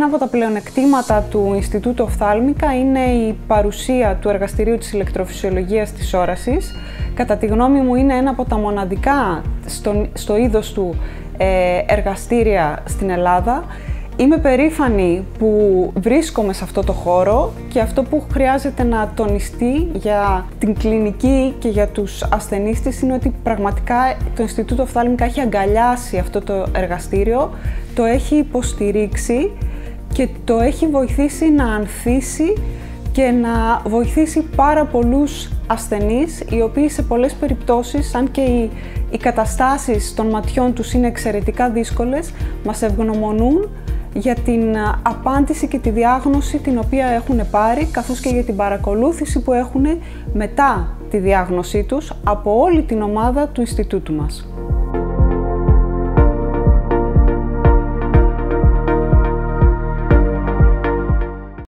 Ένα από τα πλεονεκτήματα του Ινστιτούτου Οφθάλμικα είναι η παρουσία του εργαστηρίου της ηλεκτροφυσιολογίας της όρασης. Κατά τη γνώμη μου είναι ένα από τα μοναδικά στο είδος του εργαστήρια στην Ελλάδα. Είμαι περήφανη που βρίσκομαι σε αυτό το χώρο και αυτό που χρειάζεται να τονιστεί για την κλινική και για τους ασθενείς της είναι ότι πραγματικά το Ινστιτούτο Οφθάλμικα έχει αγκαλιάσει αυτό το εργαστήριο, το έχει υποστηρίξει και το έχει βοηθήσει να ανθίσει και να βοηθήσει πάρα πολλούς ασθενείς, οι οποίοι σε πολλές περιπτώσεις, αν και οι καταστάσεις των ματιών τους είναι εξαιρετικά δύσκολες, μας ευγνωμονούν για την απάντηση και τη διάγνωση την οποία έχουν πάρει, καθώς και για την παρακολούθηση που έχουν μετά τη διάγνωσή τους από όλη την ομάδα του Ινστιτούτου μας.